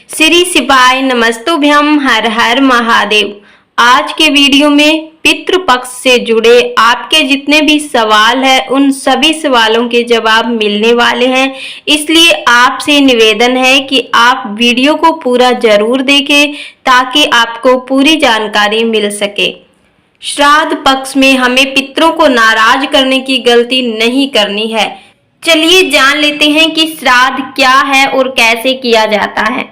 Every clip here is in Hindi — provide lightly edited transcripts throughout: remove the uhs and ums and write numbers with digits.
श्री शिवाय नमस्तुभ्यम, हर हर महादेव। आज के वीडियो में पितृपक्ष से जुड़े आपके जितने भी सवाल हैं उन सभी सवालों के जवाब मिलने वाले हैं, इसलिए आपसे निवेदन है कि आप वीडियो को पूरा जरूर देखें ताकि आपको पूरी जानकारी मिल सके। श्राद्ध पक्ष में हमें पितरों को नाराज करने की गलती नहीं करनी है। चलिए जान लेते हैं कि श्राद्ध क्या है और कैसे किया जाता है।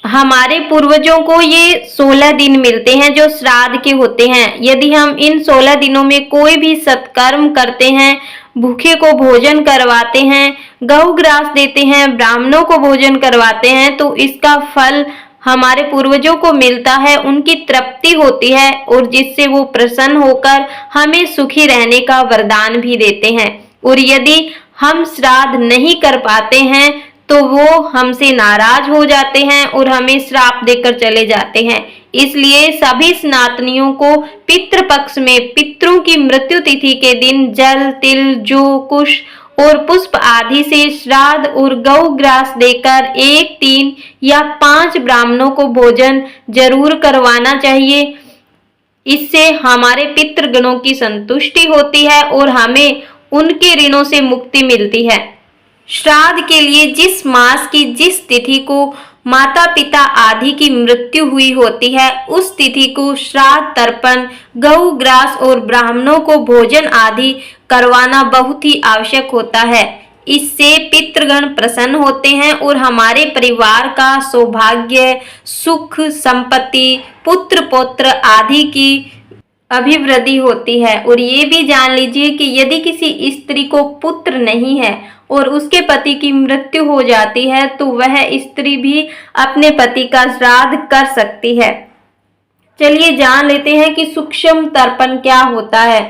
हमारे पूर्वजों को ये 16 दिन मिलते हैं जो श्राद्ध के होते हैं। यदि हम इन 16 दिनों में कोई भी सत्कर्म करते हैं, भूखे को भोजन करवाते हैं, गौ ग्रास देते हैं, ब्राह्मणों को भोजन करवाते हैं, तो इसका फल हमारे पूर्वजों को मिलता है, उनकी तृप्ति होती है और जिससे वो प्रसन्न होकर हमें सुखी रहने का वरदान भी देते हैं। और यदि हम श्राद्ध नहीं कर पाते हैं तो वो हमसे नाराज हो जाते हैं और हमें श्राप देकर चले जाते हैं। इसलिए सभी सनातनियों को पितृपक्ष में पितरों की मृत्यु तिथि के दिन जल, तिल, जौ, कुश और पुष्प आदि से श्राद्ध और गौ ग्रास देकर 1, 3 या 5 ब्राह्मणों को भोजन जरूर करवाना चाहिए। इससे हमारे पितृगणों की संतुष्टि होती है और हमें उनके ऋणों से मुक्ति मिलती है। श्राद्ध के लिए जिस मास की जिस तिथि को माता पिता आदि की मृत्यु हुई होती है उस तिथि को श्राद्ध, तर्पण, गौ ग्रास और ब्राह्मणों को भोजन आदि करवाना बहुत ही आवश्यक होता है। इससे पितृगण प्रसन्न होते हैं और हमारे परिवार का सौभाग्य, सुख, संपत्ति, पुत्र पौत्र आदि की अभिवृद्धि होती है। और ये भी जान लीजिए कि यदि किसी स्त्री को पुत्र नहीं है और उसके पति की मृत्यु हो जाती है तो वह स्त्री भी अपने पति का श्राद्ध कर सकती है। चलिए जान लेते हैं कि सूक्ष्म तर्पण क्या होता है।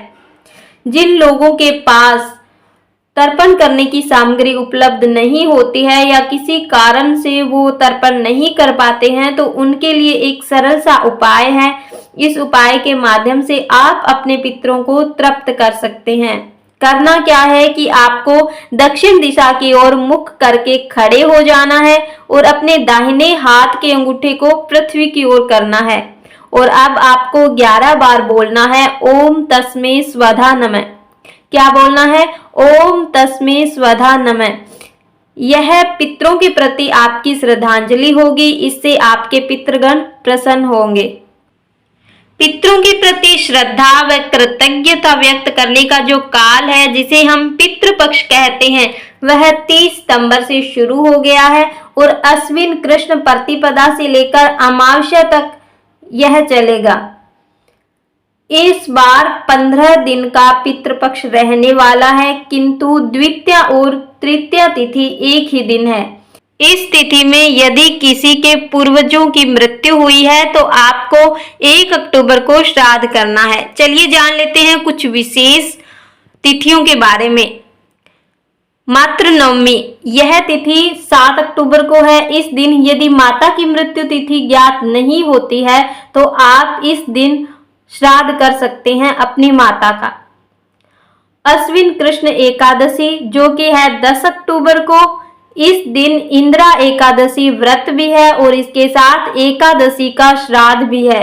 जिन लोगों के पास तर्पण करने की सामग्री उपलब्ध नहीं होती है या किसी कारण से वो तर्पण नहीं कर पाते हैं तो उनके लिए एक सरल सा उपाय है। इस उपाय के माध्यम से आप अपने पितरों को तृप्त कर सकते हैं। करना क्या है कि आपको दक्षिण दिशा की ओर मुख करके खड़े हो जाना है और अपने दाहिने हाथ के अंगूठे को पृथ्वी की ओर करना है। और अब आपको 11 बार बोलना है ओम तस्मै स्वधा नमः। क्या बोलना है? ओम तस्मै स्वधा नमः। यह पितरों के प्रति आपकी श्रद्धांजलि होगी। इससे आपके पितृगण प्रसन्न होंगे। पितरों के प्रति श्रद्धा व कृतज्ञता व्यक्त करने का जो काल है जिसे हम पितृपक्ष कहते हैं वह 30 सितंबर से शुरू हो गया है और अश्विन कृष्ण प्रतिपदा से लेकर अमावस्या तक यह चलेगा। इस बार 15 दिन का पितृपक्ष रहने वाला है, किंतु द्वितीया और तृतीया तिथि एक ही दिन है। इस तिथि में यदि किसी के पूर्वजों की मृत्यु हुई है तो आपको 1 अक्टूबर को श्राद्ध करना है। चलिए जान लेते हैं कुछ विशेष तिथियों के बारे में। मातृ नवमी, यह तिथि 7 अक्टूबर को है। इस दिन यदि माता की मृत्यु तिथि ज्ञात नहीं होती है तो आप इस दिन श्राद्ध कर सकते हैं अपनी माता का। अश्विन कृष्ण एकादशी जो कि है 10 अक्टूबर को, इस दिन इंदिरा एकादशी व्रत भी है और इसके साथ एकादशी का श्राद्ध भी है।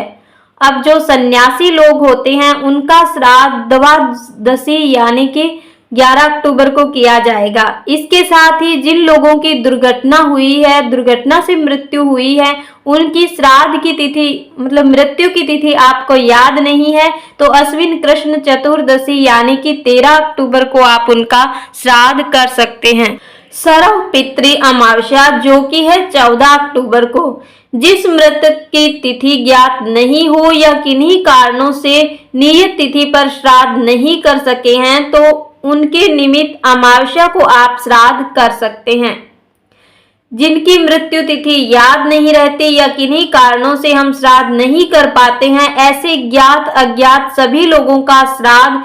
अब जो सन्यासी लोग होते हैं उनका श्राद्ध द्वादशी यानी कि 11 अक्टूबर को किया जाएगा। इसके साथ ही जिन लोगों की दुर्घटना हुई है, दुर्घटना से मृत्यु हुई है, उनकी श्राद्ध की तिथि मतलब मृत्यु की तिथि आपको याद नहीं है तो अश्विन कृष्ण चतुर्दशी यानी कि 13 अक्टूबर को आप उनका श्राद्ध कर सकते हैं। सरव पितृ अमावस्या जो कि है 14 अक्टूबर को। जिस मृतक की तिथि ज्ञात नहीं हो या किन्हीं कारणों से नियत तिथि पर श्राद्ध नहीं कर सके हैं तो उनके निमित्त अमावस्या को आप श्राद्ध कर सकते हैं। जिनकी मृत्यु तिथि याद नहीं रहती या किन्हीं कारणों से हम श्राद्ध नहीं कर पाते हैं, ऐसे ज्ञात अज्ञात सभी लोगों का श्राद्ध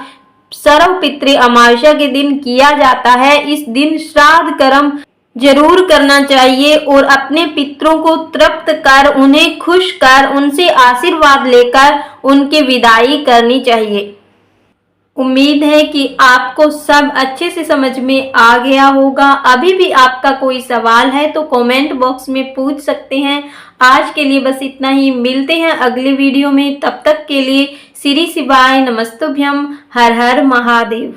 सर्व पितृ अमावस्या के दिन किया जाता है। इस दिन श्राद्ध कर्म जरूर करना चाहिए और अपने पितरों को तृप्त कर, उन्हें खुश कर, उनसे आशीर्वाद लेकर उनकी विदाई करनी चाहिए। उम्मीद है कि आपको सब अच्छे से समझ में आ गया होगा। अभी भी आपका कोई सवाल है तो कमेंट बॉक्स में पूछ सकते हैं। आज के लिए बस इतना ही, मिलते हैं अगले वीडियो में। तब तक के लिए श्री शिवाय नमस्तुभ्यम, हर हर महादेव।